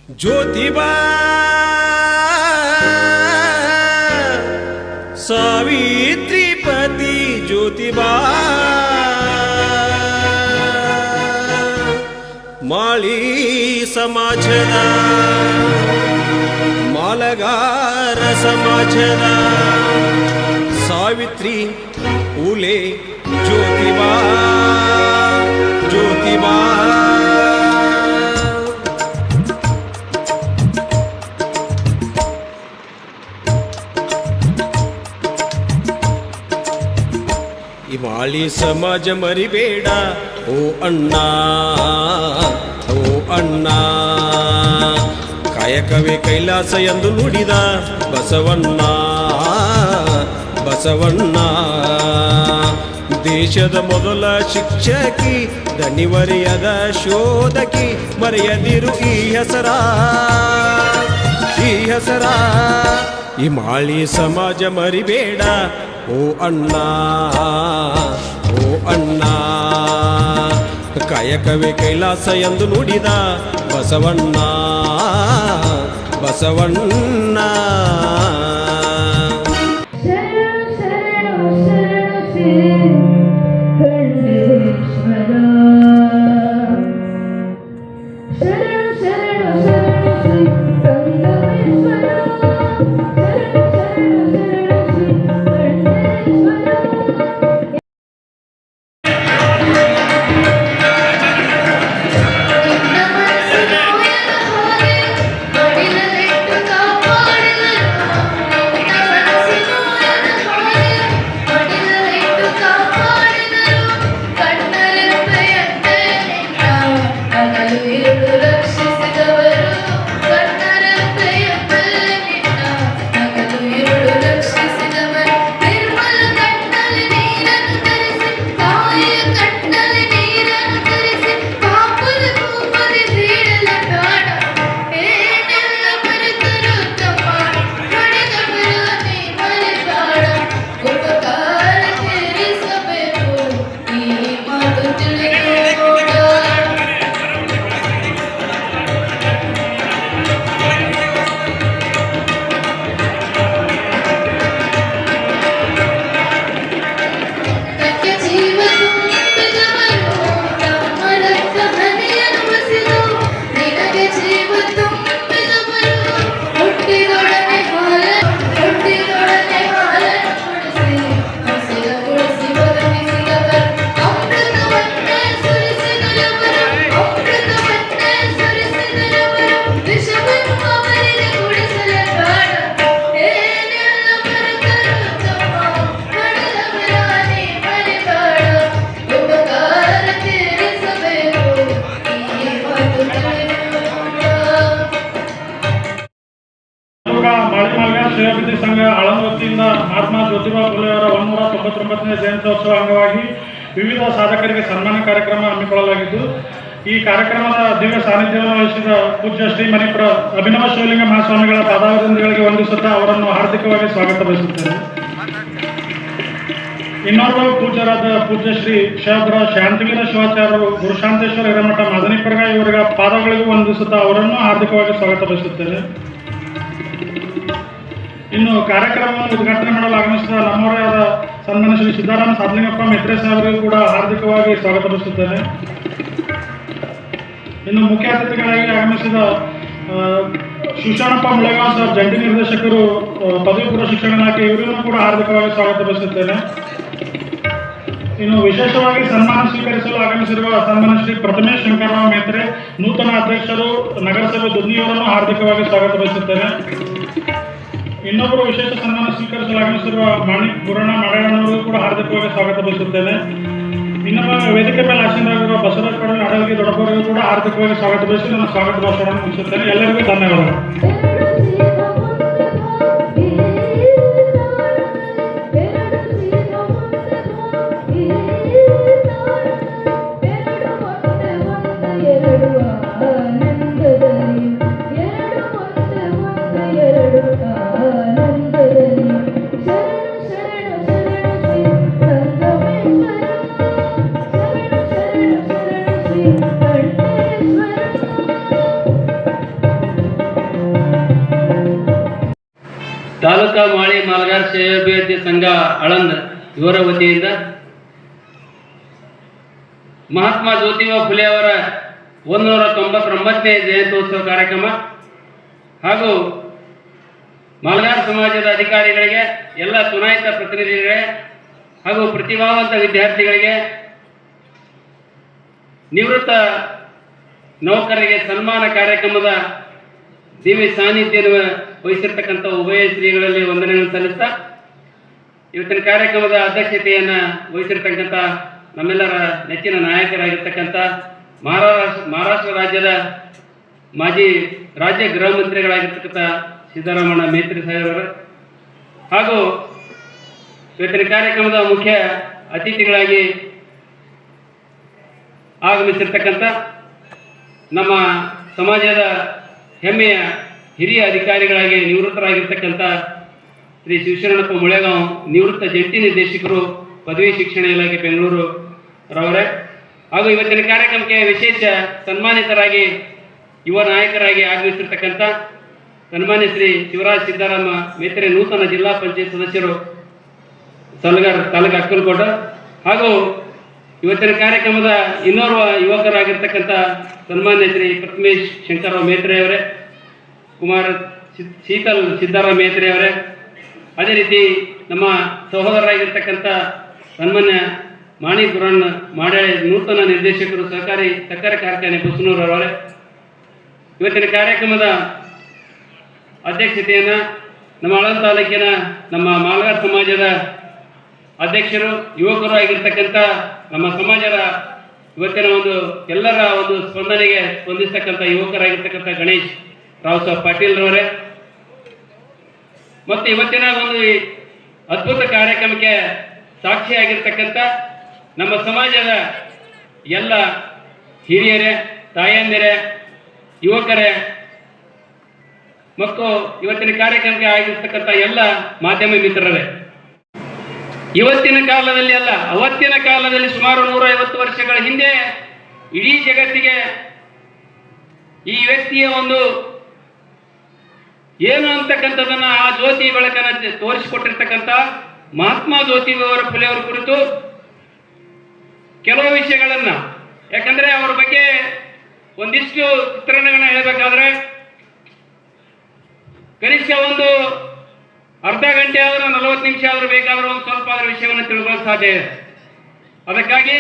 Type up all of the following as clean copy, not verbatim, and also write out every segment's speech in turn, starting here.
ज्योतिबा सावित्री पती ज्योतिबा माळी समाजदा मालगार समाजदा सावित्री फुले ज्योतिबा ज्योतिबा ಮಾಳಿ ಸಮಾಜ ಮರಿಬೇಡ ಓ ಅಣ್ಣ ಓ ಅಣ್ಣ ಕಾಯಕವೇ ಕೈಲಾಸ ಎಂದು ನುಡಿದ ಬಸವಣ್ಣ ಬಸವಣ್ಣ ದೇಶದ ಮೊದಲ ಶಿಕ್ಷಕಿ ದಣಿವರಿಯದ ಶೋಧಕಿ ಮರೆಯದಿರು ಈ ಹೆಸರ ಈ ಹೆಸರ ಈ ಮಾಳಿ ಸಮಾಜ ಮರಿಬೇಡ ಓ ಅಣ್ಣ ಓ ಅಣ್ಣ ಕಾಯಕವೇ ಕೈಲಾಸ ಎಂದು ನುಡಿದ ಬಸವಣ್ಣ ಬಸವಣ್ಣ ಸಂಘ ಆಳಂದ ವತಿಯಿಂದ ಮಹಾತ್ಮ ಜ್ಯೋತಿಬಾ ಫುಲೆ ಅವರ 199ನೇ ಜಯಂತ್ಯೋತ್ಸವ ಅಂಗವಾಗಿ ವಿವಿಧ ಸಾಧಕರಿಗೆ ಸನ್ಮಾನ ಕಾರ್ಯಕ್ರಮ ಹಮ್ಮಿಕೊಳ್ಳಲಾಗಿದ್ದು, ಈ ಕಾರ್ಯಕ್ರಮದ ದಿವ್ಯ ಸಾನ್ನಿಧ್ಯವನ್ನು ವಹಿಸಿದ ಪೂಜ್ಯ ಶ್ರೀ ಮಣಿಪುರ ಅಭಿನವ ಶಿವಲಿಂಗ ಮಹಾಸ್ವಾಮಿಗಳ ಪಾದಾರವಿಂದಗಳಿಗೆ ವಂದಿಸುತ್ತಾ ಅವರನ್ನು ಹಾರ್ದಿಕವಾಗಿ ಸ್ವಾಗತ ಬಯಸುತ್ತೇನೆ. ಇನ್ನೋರ್ವ ಪೂಜ್ಯರಾದ ಪೂಜ್ಯ ಶ್ರೀ ಕ್ಷೇತ್ರ ಶಾಂತಿವೀರ ಶಿವಾಚಾರ್ಯರು ಗುರುಶಾಂತೇಶ್ವರ ಹಿರೇಮಠ ಮಾದನಿಪರ್ಗ ಇವರ ಪಾದಗಳಿಗೂ ವಂದಿಸುತ್ತಾ ಅವರನ್ನು ಹಾರ್ದಿಕವಾಗಿ ಸ್ವಾಗತ ಬಯಸುತ್ತೇನೆ. ಇನ್ನು ಕಾರ್ಯಕ್ರಮವನ್ನು ಉದ್ಘಾಟನೆ ಮಾಡಲು ಆಗಮಿಸಿದ ನಮ್ಮವರೇ ಆದ ಸನ್ಮಾನ್ಯ ಶ್ರೀ ಸಿದ್ದರಾಮ ಸಾಧಲಿಂಗಪ್ಪ ಮೆತ್ರೆ ಸಾಹೇಬರಿಗೂ ಕೂಡ ಹಾರ್ದಿಕವಾಗಿ ಸ್ವಾಗತ ಬಯಸುತ್ತೇನೆ. ಇನ್ನು ಮುಖ್ಯ ಅತಿಥಿಗಳಾಗಿ ಆಗಮಿಸಿದ ಶಿವಶರಣಪ್ಪ ಮುಳೆಗಾಂವ್ ಸರ್ ಜಂಟಿ ನಿರ್ದೇಶಕರು ಪದವಿ ಪೂರ್ವ ಶಿಕ್ಷಣ ಇಲಾಖೆ ಇವರಿಗೂ ಕೂಡ ಹಾರ್ದಿಕವಾಗಿ ಸ್ವಾಗತ ಬಯಸುತ್ತೇನೆ. ಇನ್ನು ವಿಶೇಷವಾಗಿ ಸನ್ಮಾನ ಸ್ವೀಕರಿಸಲು ಆಗಮಿಸಿರುವ ಸನ್ಮಾನ್ಯ ಶ್ರೀ ಪ್ರಥಮೇಶ್ ಶಂಕರರಾವ್ ಮೇತ್ರೆ ನೂತನ ಅಧ್ಯಕ್ಷರು ನಗರಸಭೆ ದುದ್ನಿಯವರನ್ನು ಹಾರ್ದಿಕವಾಗಿ ಸ್ವಾಗತ ಬಯಸುತ್ತೇನೆ. ಇನ್ನೊಬ್ಬರು ವಿಶೇಷ ಸನ್ಮಾನ ಸ್ವೀಕರಿಸಲು ಆಗಮಿಸಿರುವ ಮಾಣಿಕ್ ಗುರಣ್ಣ ಮಡಣ್ಣವರಿಗೂ ಕೂಡ ಹಾರ್ದಿಕವಾಗಿ ಸ್ವಾಗತ ಬಯಸುತ್ತೇನೆ. ಇನ್ನೊಬ್ಬ ವೇದಿಕೆ ಮೇಲೆ ಆಸೀನರಾಗಿರುವ ಬಸವರಾಜ ಕಡಲೆ ಅಡಲ್ಗಿ ದೊಡ್ಡವರಿಗೂ ಕೂಡ ಹಾರ್ದಿಕವಾಗಿ ಸ್ವಾಗತ ಬಯಸಿ ನನ್ನ ಸ್ವಾಗತ ಭಾಷಣವನ್ನು ಮುಗಿಸುತ್ತೇನೆ. ಎಲ್ಲರಿಗೂ ಧನ್ಯವಾದಗಳು. ತಾಲೂಕಾ ಮಾಳಿ ಮಾಲಗಾರ ಸೇವಾಭಿವೃದ್ಧಿ ಸಂಘ ಆಳಂದ್ ಇವರ ವತಿಯಿಂದ ಮಹಾತ್ಮ ಜ್ಯೋತಿಬಾ ಫುಲೆ ಅವರ 199ನೇ ಜಯಂತ್ಯೋತ್ಸವ ಕಾರ್ಯಕ್ರಮ ಹಾಗೂ ಮಾಲಗಾರ ಸಮಾಜದ ಅಧಿಕಾರಿಗಳಿಗೆ, ಎಲ್ಲ ಚುನಾಯಿತ ಪ್ರತಿನಿಧಿಗಳಿಗೆ ಹಾಗೂ ಪ್ರತಿಭಾವಂತ ವಿದ್ಯಾರ್ಥಿಗಳಿಗೆ, ನಿವೃತ್ತ ನೌಕರರಿಗೆ ಸನ್ಮಾನ ಕಾರ್ಯಕ್ರಮದ ದಿವ್ಯ ಸಾನ್ನಿಧ್ಯವನ್ನು ವಹಿಸಿರ್ತಕ್ಕಂಥ ಉಭಯ ಶ್ರೀಗಳಲ್ಲಿ ವಂದನೆಗಳನ್ನು ಸಲ್ಲಿಸ್ತಾ, ಇವತ್ತಿನ ಕಾರ್ಯಕ್ರಮದ ಅಧ್ಯಕ್ಷತೆಯನ್ನು ವಹಿಸಿರ್ತಕ್ಕಂಥ ನಮ್ಮೆಲ್ಲರ ನೆಚ್ಚಿನ ನಾಯಕರಾಗಿರ್ತಕ್ಕಂಥ ಮಹಾರಾಷ್ಟ್ರ ರಾಜ್ಯದ ಮಾಜಿ ರಾಜ್ಯ ಗೃಹ ಮಂತ್ರಿಗಳಾಗಿರ್ತಕ್ಕಂಥ ಸಿದ್ದರಾಮಣ್ಣ ಮೇತ್ರಿ ಸಾಹೇಬರು ಹಾಗೂ ಇವತ್ತಿನ ಕಾರ್ಯಕ್ರಮದ ಮುಖ್ಯ ಅತಿಥಿಗಳಾಗಿ ಆಗಮಿಸಿರ್ತಕ್ಕಂಥ ನಮ್ಮ ಸಮಾಜದ ಹೆಮ್ಮೆಯ ಹಿರಿಯ ಅಧಿಕಾರಿಗಳಾಗಿ ನಿವೃತ್ತರಾಗಿರ್ತಕ್ಕಂಥ ಶ್ರೀ ಶಿವಶರಣಪ್ಪ ಮುಳೆಗಾಂವ್, ನಿವೃತ್ತ ಜಂಟಿ ನಿರ್ದೇಶಕರು, ಪದವಿ ಶಿಕ್ಷಣ ಇಲಾಖೆ ಬೆಂಗಳೂರು ರವರೇ, ಹಾಗೂ ಇವತ್ತಿನ ಕಾರ್ಯಕ್ರಮಕ್ಕೆ ವಿಶೇಷ ಸನ್ಮಾನಿತರಾಗಿ ಯುವ ನಾಯಕರಾಗಿ ಆಗಮಿಸಿರ್ತಕ್ಕಂಥ ಸನ್ಮಾನ್ಯ ಶ್ರೀ ಶಿವರಾಜ್ ಸಿದ್ದರಾಮ ಮೇತ್ರೆ, ನೂತನ ಜಿಲ್ಲಾ ಪಂಚಾಯತ್ ಸದಸ್ಯರು, ಸಲಗಾರ್ ತಾಲೂಕು ಅಕ್ಕಲಕೋಟ, ಹಾಗೂ ಇವತ್ತಿನ ಕಾರ್ಯಕ್ರಮದ ಇನ್ನೋರ್ವ ಯುವಕರಾಗಿರ್ತಕ್ಕಂಥ ಸನ್ಮಾನ್ಯ ಶ್ರೀ ಪ್ರಥಮೇಶ್ ಶಂಕರರಾವ್ ಮೇತ್ರೆ ಅವರೇ, ಕುಮಾರ್ ಶೀತಲ್ ಸಿದ್ದರಾಮ ಮೇತ್ರೆ ಅವರೇ, ಅದೇ ರೀತಿ ನಮ್ಮ ಸಹೋದರರಾಗಿರ್ತಕ್ಕಂಥ ಸನ್ಮಾನ್ಯ ಮಾಣಿ ಗುರಣ್ಣ ಮಾಡಾಳೆ, ನೂತನ ನಿರ್ದೇಶಕರು, ಸಹಕಾರಿ ಸಕ್ಕರೆ ಕಾರ್ಖಾನೆ ಬಸನೂರವರೇ, ಇವತ್ತಿನ ಕಾರ್ಯಕ್ರಮದ ಅಧ್ಯಕ್ಷತೆಯನ್ನು ನಮ್ಮ ಆಳಂದ ತಾಲೂಕಿನ ನಮ್ಮ ಮಾಲಗಾರ ಸಮಾಜದ ಅಧ್ಯಕ್ಷರು, ಯುವಕರು ಆಗಿರ್ತಕ್ಕಂಥ ನಮ್ಮ ಸಮಾಜದ ಇವತ್ತಿನ ಎಲ್ಲರ ಸ್ಪಂದನೆಗೆ ಸ್ಪಂದಿಸ್ತಕ್ಕಂಥ ಯುವಕರಾಗಿರ್ತಕ್ಕಂಥ ಗಣೇಶ್ ರಾವ್ ಸಾಹೇಬ್ ಪಾಟೀಲ್ ರವರೇ, ಮತ್ತು ಇವತ್ತಿನ ಅದ್ಭುತ ಕಾರ್ಯಕ್ರಮಕ್ಕೆ ಸಾಕ್ಷಿಯಾಗಿರ್ತಕ್ಕಂಥ ನಮ್ಮ ಸಮಾಜದ ಎಲ್ಲ ಹಿರಿಯರೇ, ತಾಯಂದಿರೇ, ಯುವಕರೇ ಮತ್ತು ಇವತ್ತಿನ ಕಾರ್ಯಕ್ರಮಕ್ಕೆ ಆಗಿರ್ತಕ್ಕಂಥ ಎಲ್ಲ ಮಾಧ್ಯಮ ಮಿತ್ರರೇ, ಇವತ್ತಿನ ಕಾಲದಲ್ಲಿ ಅಲ್ಲ, ಅವತ್ತಿನ ಕಾಲದಲ್ಲಿ ಸುಮಾರು 150 ವರ್ಷಗಳ ಹಿಂದೆ ಇಡೀ ಜಗತ್ತಿಗೆ ಈ ವ್ಯಕ್ತಿಯ ಏನು ಅಂತಕ್ಕಂಥದನ್ನ ಆ ಜ್ಯೋತಿ ಬೆಳಕನ್ನು ತೋರಿಸಿಕೊಟ್ಟಿರ್ತಕ್ಕಂಥ ಮಹಾತ್ಮ ಜ್ಯೋತಿಬಾ ಫುಲೆ ಅವರ ಕುರಿತು ಕೆಲವು ವಿಷಯಗಳನ್ನ, ಯಾಕಂದ್ರೆ ಅವರ ಬಗ್ಗೆ ಒಂದಿಷ್ಟು ಚಿತ್ರಣಗಳನ್ನ ಹೇಳಬೇಕಾದ್ರೆ ಕನಿಷ್ಠ ಅರ್ಧ ಗಂಟೆ ಆದರೂ 40 ನಿಮಿಷ ಆದರೂ ಬೇಕಾದರೂ ಸ್ವಲ್ಪ ಅದರ ವಿಷಯವನ್ನು ತಿಳ್ಕೊಳ್ಳೋಕೆ ಸಾಧ್ಯ ಇದೆ. ಅದಕ್ಕಾಗಿ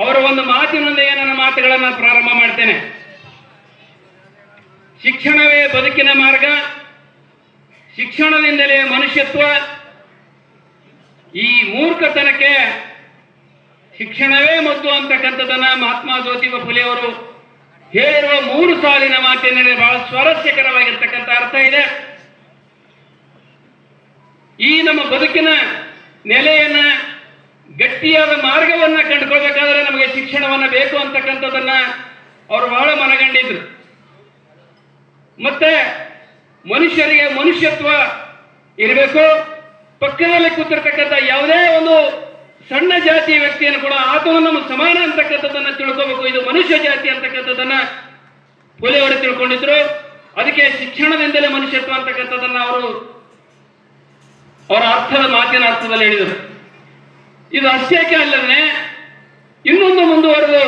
ಅವರ ಮಾತಿನೊಂದಿಗೆ ನನ್ನ ಮಾತುಗಳನ್ನು ಪ್ರಾರಂಭ ಮಾಡ್ತೇನೆ. ಶಿಕ್ಷಣವೇ ಬದುಕಿನ ಮಾರ್ಗ, ಶಿಕ್ಷಣದಿಂದಲೇ ಮನುಷ್ಯತ್ವ. ಈ ಮೂರ್ಖತನಕ್ಕೆ ಶಿಕ್ಷಣವೇ ಮದ್ದು ಅಂತಕ್ಕಂಥದ್ದನ್ನ ಮಹಾತ್ಮ ಜ್ಯೋತಿಬಾ ಫುಲೆ ಅವರು ಹೇಳಿರುವ 3 ಸಾಲಿನ ಮಾತಿನಲ್ಲಿ ಬಹಳ ಸ್ವಾರಸ್ಯಕರವಾಗಿರ್ತಕ್ಕಂಥ ಅರ್ಥ ಇದೆ. ಈ ನಮ್ಮ ಬದುಕಿನ ನೆಲೆಯನ್ನ, ಗಟ್ಟಿಯಾದ ಮಾರ್ಗವನ್ನ ಕಂಡುಕೊಳ್ಬೇಕಾದ್ರೆ ನಮಗೆ ಶಿಕ್ಷಣವನ್ನ ಬೇಕು ಅಂತಕ್ಕಂಥದ್ದನ್ನ ಅವರು ಬಹಳ ಮನಗಂಡಿದ್ರು. ಮತ್ತೆ ಮನುಷ್ಯರಿಗೆ ಮನುಷ್ಯತ್ವ ಇರಬೇಕು. ಪಕ್ಕದಲ್ಲಿ ಕೂತಿರ್ತಕ್ಕಂಥ ಯಾವುದೇ ಸಣ್ಣ ಜಾತಿಯ ವ್ಯಕ್ತಿಯನ್ನು ಕೂಡ ಆತನು ನಮ್ಮ ಸಮಾನ ಅಂತಕ್ಕಂಥದ್ದನ್ನ ತಿಳ್ಕೋಬೇಕು. ಇದು ಮನುಷ್ಯ ಜಾತಿ ಅಂತಕ್ಕಂಥದ್ದನ್ನ ಫುಲೆ ಅವರು ತಿಳ್ಕೊಂಡಿದ್ರು. ಅದಕ್ಕೆ ಶಿಕ್ಷಣದಿಂದಲೇ ಮನುಷ್ಯತ್ವ ಅಂತಕ್ಕಂಥದ್ದನ್ನ ಅವರ ಮಾತಿನ ಅರ್ಥದಲ್ಲಿ ಹೇಳಿದರು. ಇದು ಅಷ್ಟೇಕೆ ಅಲ್ಲದೆ ಇನ್ನೊಂದು ಮುಂದುವರೆದು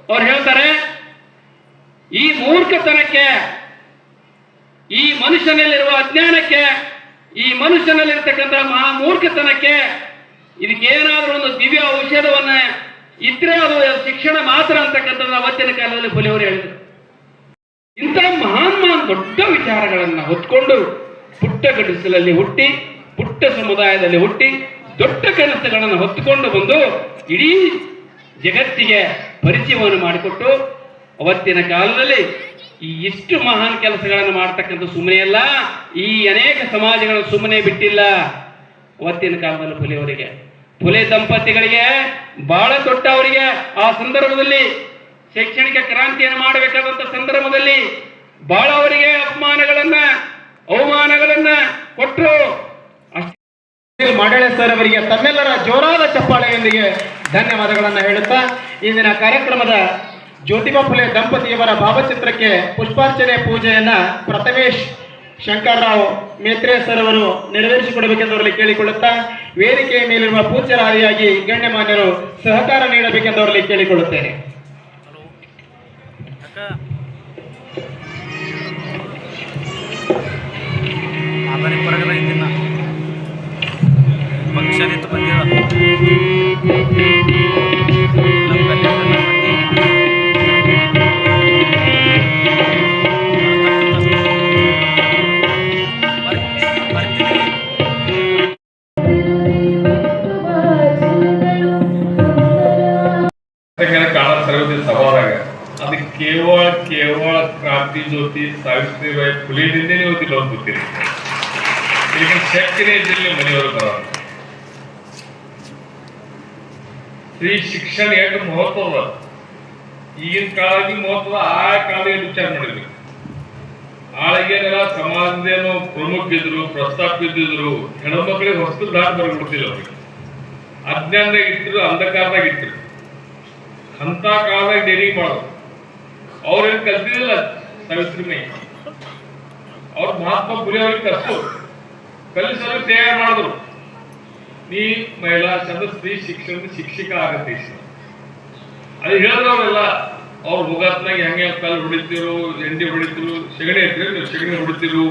ಅವ್ರು ಹೇಳ್ತಾರೆ, ಈ ಮೂರ್ಖತನಕ್ಕೆ, ಈ ಮನುಷ್ಯನಲ್ಲಿರುವ ಅಜ್ಞಾನಕ್ಕೆ, ಈ ಮನುಷ್ಯನಲ್ಲಿರ್ತಕ್ಕಂಥ ಮಹಾ ಮೂರ್ಖತನಕ್ಕೆ ಇದಕ್ಕೇನಾದ್ರೂ ದಿವ್ಯ ಔಷಧವನ್ನ ಇದ್ರೆ ಅದು ಶಿಕ್ಷಣ ಮಾತ್ರ ಅಂತಕ್ಕಂಥದ್ದು ಅವತ್ತಿನ ಕಾಲದಲ್ಲಿ ಫುಲೆ ಅವರು ಹೇಳಿದರು. ಇಂಥ ಮಹಾನ್ ದೊಡ್ಡ ವಿಚಾರಗಳನ್ನ ಹೊತ್ಕೊಂಡು ಪುಟ್ಟ ಗಡಿಸಲಲ್ಲಿ ಹುಟ್ಟಿ, ಪುಟ್ಟ ಸಮುದಾಯದಲ್ಲಿ ಹುಟ್ಟಿ, ದೊಡ್ಡ ಕನಸುಗಳನ್ನು ಹೊತ್ತುಕೊಂಡು ಬಂದು ಇಡೀ ಜಗತ್ತಿಗೆ ಪರಿಚಯವನ್ನು ಮಾಡಿಕೊಟ್ಟು ಅವತ್ತಿನ ಕಾಲದಲ್ಲಿ ಈ ಇಷ್ಟು ಮಹಾನ್ ಕೆಲಸಗಳನ್ನು ಮಾಡ್ತಕ್ಕಂಥ ಸುಮ್ಮನೆ ಅಲ್ಲ, ಈ ಅನೇಕ ಸಮಾಜಗಳು ಸುಮ್ಮನೆ ಬಿಟ್ಟಿಲ್ಲ. ಅವತ್ತಿನ ಕಾಲದಲ್ಲಿ ಫುಲೆಯವರಿಗೆ, ಫುಲೆ ದಂಪತಿಗಳಿಗೆ ಬಹಳ ದೊಡ್ಡ ಅವರಿಗೆ ಆ ಸಂದರ್ಭದಲ್ಲಿ ಶೈಕ್ಷಣಿಕ ಕ್ರಾಂತಿಯನ್ನು ಮಾಡಬೇಕಾದಂತ ಸಂದರ್ಭದಲ್ಲಿ ಬಹಳ ಅವರಿಗೆ ಅವಮಾನಗಳನ್ನ ಕೊಟ್ಟರು. ಮಾಡಾಳೆ ಸರ್ ಅವರಿಗೆ ತಮ್ಮೆಲ್ಲರ ಜೋರಾದ ಚಪ್ಪಾಳೆಯೊಂದಿಗೆ ಧನ್ಯವಾದಗಳನ್ನು ಹೇಳುತ್ತಾ ಇಂದಿನ ಕಾರ್ಯಕ್ರಮದ ಜ್ಯೋತಿಬಾ ಫುಲೆ ದಂಪತಿಯವರ ಭಾವಚಿತ್ರಕ್ಕೆ ಪುಷ್ಪಾರ್ಚನೆ ಪೂಜೆಯನ್ನ ಪ್ರಥಮೇಶ್ ಶಂಕರರಾವ್ ಮೇತ್ರೆ ಸರ್ ಅವರು ನೆರವೇರಿಸಿಕೊಡಬೇಕೆಂದವರಲ್ಲಿ ಕೇಳಿಕೊಳ್ಳುತ್ತಾ ವೇದಿಕೆಯ ಮೇಲಿರುವ ಪೂಜ್ಯರಾದಿಯಾಗಿ ಗಣ್ಯಮಾನ್ಯರು ಸಹಕಾರ ನೀಡಬೇಕೆಂದವರಲ್ಲಿ ಕೇಳಿಕೊಳ್ಳುತ್ತೇನೆ. ಪಕ್ಷನಿತ್ತು ಬಂದಿಲ್ಲ ಕಾಳ ಸರ್ವತಿ ಸವಾಲಾಗ ಅದು ಕೇವಲ ಕ್ರಾಂತಿ ಜ್ಯೋತಿ ಸಾವಿತ್ರಿಬಾಯಿ ಫುಲೆದಿಂದೇ ಇವತ್ತಿಲ್ಲ ಒಂದು ಗೊತ್ತಿರಿ ಈಗ ಶಕ್ತಿನೇ ಇದ್ದಲ್ಲಿ ಮನೆಯವರು ಬರ ಸ್ತ್ರೀ ಶಿಕ್ಷಣ ಎಷ್ಟು ಮಹತ್ವದ ಈಗಿನ ಕಾಲಕ್ಕೆ ಮಹತ್ವದ ಆ ಕಾಲದಲ್ಲಿ ವಿಚಾರ ಮಾಡಿದ್ರು. ಆಳಿಗೆನೆಲ್ಲ ಸಮಾಜದೇನು ಪ್ರಮುಖ ಇದ್ರು ಪ್ರಸ್ತಾಪ ಇದ್ದಿದ್ರು ಹೆಣ್ಮಕ್ಳಿಗೆ ಹೊಸ ದಾಟ ಬರ್ಬಿಡ್ತಿಲ್ಲ ಅವ್ರಿಗೆ. ಅಜ್ಞಾನದಾಗ ಇಟ್ಟರು ಅಂಧಕಾರದಾಗ ಇಟ್ಟರು ಅಂತ ಕಾಲದಾಗ ಡೇರಿಂಗ್ ಮಾಡೋದು. ಅವ್ರೇನು ಕಲ್ತಿದಿಲ್ಲ ಸಾವಿತ್ರಿಮೈ ಅವ್ರ ಮಹಾತ್ಮ ಫುಲೆ ಅವ್ರಿಗೆ ಕಲಿಸಲು ತಯಾರು ಮಾಡಿದ್ರು. ನೀ ಮಹಿಳಾ ಚಂದ ಸ್ತ್ರೀ ಶಿಕ್ಷಣದ ಶಿಕ್ಷಕ ಆಗತ್ತೆ ಅದು ಹೇಳಿದ್ರವ್ರೆಲ್ಲ ಅವ್ರ ಮುಗಾತ್ನಾಗ ಹೆಂಗೆ ಕಲ್ಲು ಹೊಡಿತಿರು ಎಂಡಿ ಹೊಡಿತಿರು ಸೆಗಣಿ ಇರ್ತೀರಿ ನೀವು ಸೆಗಣಿ ಹೊಡಿತಿರು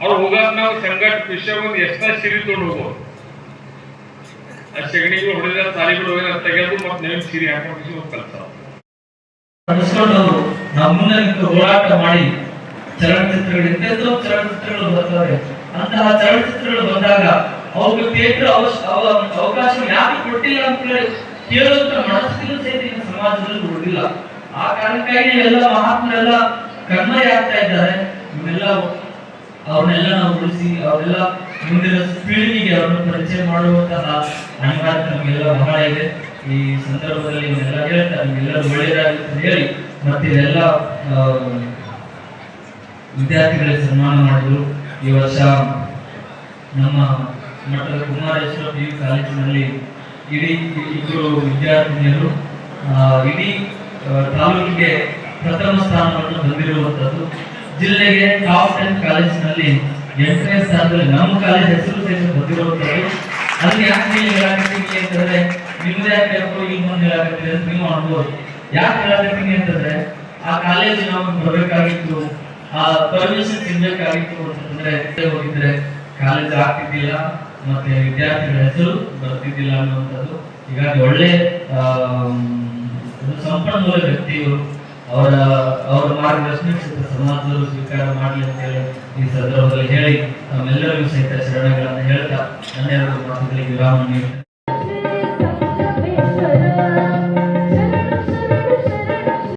ಅವ್ರ ಮುಗಾತ್ನಾಗ ಸಂಘಟ ವಿಷಯ ಒಂದು ಎಷ್ಟ ಸಿರಿ ತೊಗೊಂಡು ಹೋಗೋರು. ಆ ಸೆಗಣಿಗಳು ಹೊಡೆದ ಸಾಲಿಗಳು ಹೋಗಿ ತೆಗೆದು ಮತ್ತೆ ನೆಲ ಸಿರಿ ಹಾಕೊಂಡು ಕಲ್ತಾರ ನಮ್ಮನ್ನ ಹೋರಾಟ ಮಾಡಿ ಚಲನಚಿತ್ರಗಳು ಎಂತೆಂದೋ ಚಲನಚಿತ್ರಗಳು ಬರ್ತವೆ. ಅಂತಹ ಚಲನಚಿತ್ರಗಳು ಬಂದಾಗ ಅವ್ರಿಗೆ ಥಿಯೇಟರ್ ಅವಕಾಶ ಯಾಕೆ ಕೊಟ್ಟಿಲ್ಲ ಅಂತ ಹೇಳಿ ಕೇಳುವಂತ ಮನಸ್ಸಿನ ಸಹಿತ ಸಮಾಜದಲ್ಲಿ ಉಳಿದಿಲ್ಲ. ಆ ಕಾರಣಕ್ಕಾಗಿ ಎಲ್ಲ ಮಹಾತ್ಮರೆಲ್ಲ ಕಣ್ಮರೆ ಆಗ್ತಾ ಇದ್ದಾರೆ. ಅವ್ರನ್ನೆಲ್ಲ ನಾವು ಉಳಿಸಿ ಅವರೆಲ್ಲ ಮುಂದಿನ ಪೀಳಿಗೆಗೆ ಅವ್ರನ್ನ ಪರಿಚಯ ಮಾಡುವಂತಹ ಅನಿವಾರ್ಯತೆ ನಮಗೆಲ್ಲ ಬಹಳ ಇದೆ. ಈ ಸಂದರ್ಭದಲ್ಲಿ ಇವನ್ನೆಲ್ಲ ಹೇಳ್ತಾರೆ ನಿಮ್ಗೆಲ್ಲರೂ ಒಳ್ಳೆಯದಾಗುತ್ತೆ ಹೇಳಿ ಮತ್ತೆ ಇದೆಲ್ಲ ವಿದ್ಯಾರ್ಥಿಗಳಿಗೆ ಸನ್ಮಾನ ಮಾಡಿದ್ರು. ಈ ವರ್ಷ ನಮ್ಮ ಮಠದ ಕುಮಾರೇಶ್ವರ PU ಕಾಲೇಜಿನಲ್ಲಿ ಇಡೀ ಇಬ್ಬರು ವಿದ್ಯಾರ್ಥಿನಿಯರು ಇಡೀ ತಾಲೂಕಿಗೆ ಪ್ರಥಮ ಸ್ಥಾನವನ್ನು ಬಂದಿರುವಂತದ್ದು. ಜಿಲ್ಲೆಗೆ ಟಾಪ್ 10 ಕಾಲೇಜಿನಲ್ಲಿ 8ನೇ ಸ್ಥಾನದಲ್ಲಿ ನಮ್ಮ ಕಾಲೇಜ್ ಹೆಸರು ಸಹಿತ ಬಂದಿರುವಂತದ್ದು. ಅಲ್ಲಿ ಯಾಕೆ ನೀವು ಹೇಳಾಕತ್ತೀನಿ ಅಂತಂದ್ರೆ ನಿಮ್ದು ಯಾಕೆ ಈ ಮುಂದೆ ಹೇಳಾಕತ್ತೀರಿ ಅಂತ ನೀವು ಅನ್ಬೋದು. ಯಾಕೆ ಹೇಳಾಕತ್ತೀನಿ ಅಂತಂದ್ರೆ ಆ ಕಾಲೇಜ್ ನಾವು ಬರಬೇಕಾಗಿತ್ತು, ಆ ಪರ್ಮಿಷನ್ ಸಿಗ್ಬೇಕಾಗಿತ್ತು ಅಂತಂದ್ರೆ ಹೋಗಿದ್ರೆ ಕಾಲೇಜ್ ಆಗ್ತಿದ್ದಿಲ್ಲ ಮತ್ತೆ ವಿದ್ಯಾರ್ಥಿಗಳ ಹೆಸರು ಬರ್ತಿದ್ದಿಲ್ಲ ಅನ್ನುವಂಥದ್ದು. ಹೀಗಾಗಿ ಒಳ್ಳೆ ಸಂಪನ್ಮೂಲ ವ್ಯಕ್ತಿಗಳು ಅವರ ಮಾರ್ಗದರ್ಶನ ಸಮಾಜದವರು ಸ್ವೀಕಾರ ಮಾಡಲಿ ಅಂತ ಹೇಳಿ ಈ ಸಂದರ್ಭದಲ್ಲಿ ಹೇಳಿ ನಮ್ಮೆಲ್ಲರಿಗೂ ಸಹಿತ ಶರಣಗಳನ್ನು ಹೇಳ್ತಾ ನನ್ನ ಎರಡು ಮಾತುಗಳಿಗೆ ವಿರಾಮ ನೀಡುತ್ತೇನೆ.